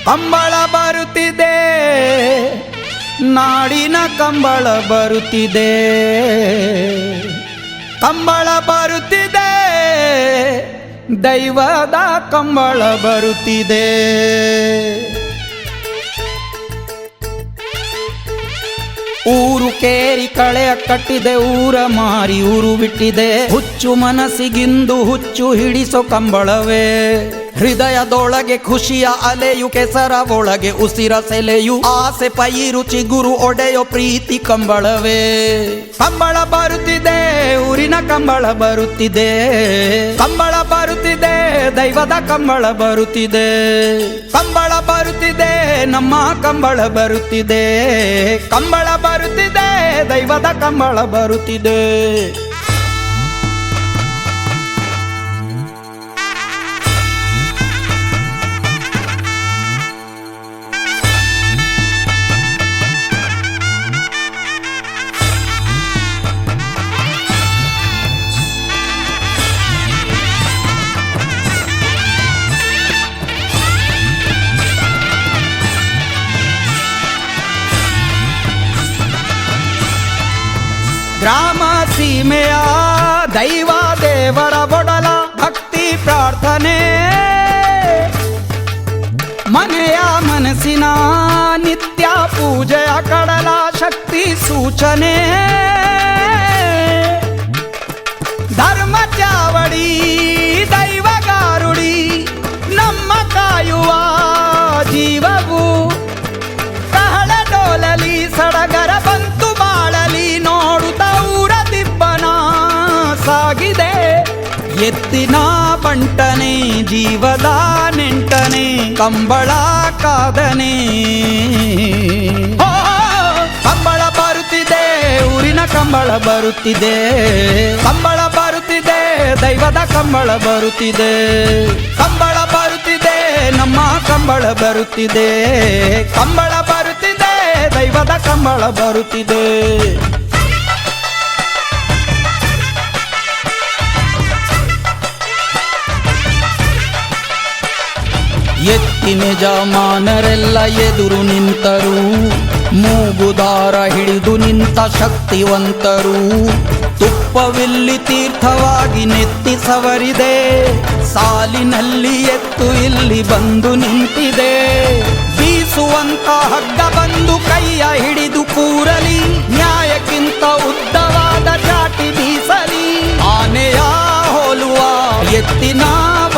ಕಂಬಳ ಬರುತ್ತಿದೆ, ನಾಡಿನ ಕಂಬಳ ಬರುತ್ತಿದೆ, ಕಂಬಳ ಬರುತ್ತಿದೆ, ದೈವದ ಕಂಬಳ ಬರುತ್ತಿದೆ. ಊರು ಕೇರಿ ಕಳೆಯ ಕಟ್ಟಿದೆ, ಊರ ಮಾರಿ ಊರು ಬಿಟ್ಟಿದೆ. ಹುಚ್ಚು ಮನಸ್ಸಿಗಿಂದು ಹುಚ್ಚು ಹಿಡಿಸೋ ಕಂಬಳವೇ, ಹೃದಯದೊಳಗೆ ಖುಷಿಯ ಅಲೆಯು, ಕೆಸರ ಒಳಗೆ ಉಸಿರ ಸೆಲೆಯು, ಆಸೆ ಪೈರು ಚಿಗುರು ಒಡೆಯೋ ಪ್ರೀತಿ ಕಂಬಳವೇ. ಕಂಬಳ ಬರುತ್ತಿದೆ, ಊರಿನ ಕಂಬಳ ಬರುತ್ತಿದೆ, ಕಂಬಳ ಬರುತ್ತಿದೆ, ದೈವದ ಕಂಬಳ ಬರುತ್ತಿದೆ, ಕಂಬಳ ಬರುತ್ತಿದೆ, ನಮ್ಮ ಕಂಬಳ ಬರುತ್ತಿದೆ, ಕಂಬಳ ಬರುತ್ತಿದೆ, ದೈವದ ಕಂಬಳ ಬರುತ್ತಿದೆ. ಗ್ರಾಮ ಸೀಮೆಯ ದೈವ ದೇವರ ಬೊಡಲ ಭಕ್ತಿ ಪ್ರಾರ್ಥನೆ, ಮನೆಯ ಮನಸ್ಸಿನ ನಿತ್ಯ ಪೂಜೆಯ ಕಡಲ ಶಕ್ತಿ ಸೂಚನೆ. ಧರ್ಮ ಚಾವಡಿ ದೈವ ಗಾರುಡಿ ನಮ್ಮ ಕಾಯುವ ಜೀವವು, ಕಹಳ ಡೋಲಲಿ ಸಡಗರ ಬಂತು ಬಾಳಲಿ, ನೋಡುತ್ತ ಊರ ದಿಬ್ಬನ ಸಾಗಿದೆ. ಎತ್ತಿನ ಬಂಟನೆ ಜೀವದ ನೆಂಟನೆ, ಕಂಬಳ ಕಾದನೆ. ಕಂಬಳ ಬರುತ್ತಿದೆ, ಊರಿನ ಕಂಬಳ ಬರುತ್ತಿದೆ, ಕಂಬಳ ಬರುತ್ತಿದೆ, ದೈವದ ಕಂಬಳ ಬರುತ್ತಿದೆ, ಕಂಬಳ ಬರುತ್ತಿದೆ, ನಮ್ಮ ಕಂಬಳ ಬರುತ್ತಿದೆ, ಕಂಬಳ ಬರುತ್ತಿದೆ, ದೈವದ ಕಂಬಳ ಬರುತ್ತಿದೆ. ಎತ್ತಿನ ಜಮಾನರೆಲ್ಲ ಎದುರು ನಿಂತರು, ಮೂಗುದಾರ ಹಿಡಿದು ನಿಂತ ಶಕ್ತಿವಂತರು. ತುಪ್ಪವಿಲ್ಲಿ ತೀರ್ಥವಾಗಿ ನೆತ್ತಿ ಸವರಿದೆ, ಸಾಲಿನಲ್ಲಿ ಎತ್ತು ಇಲ್ಲಿ ಬಂದು ನಿಂತಿದೆ. ಬೀಸುವಂತ ಹಗ್ಗ ಬಂದು ಕೈಯ ಹಿಡಿದು ಕೂರಲಿ, ನ್ಯಾಯಕ್ಕಿಂತ ಉದ್ದವಾದ ಚಾಟಿ ಬೀಸಲಿ. ಆನೆಯ ಹೋಲುವ ಎತ್ತಿನ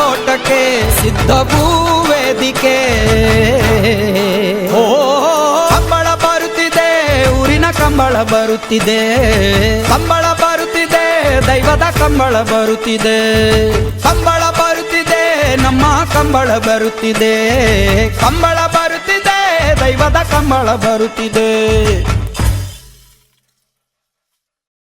ಓಟಕ್ಕೆ ಸಿದ್ಧವೂ ವೇದಿಕೆ. ಕಂಬಳ ಬರುತ್ತಿದೆ, ಊರಿನ ಕಂಬಳ ಬರುತ್ತಿದೆ, ಕಂಬಳ ಬರುತ್ತಿದೆ, ದೈವದ ಕಂಬಳ ಬರುತ್ತಿದೆ, ಕಂಬಳ ಬರುತ್ತಿದೆ, ನಮ್ಮ ಕಂಬಳ ಬರುತ್ತಿದೆ, ಕಂಬಳ ಬರುತ್ತಿದೆ, ದೈವದ ಕಂಬಳ ಬರುತ್ತಿದೆ.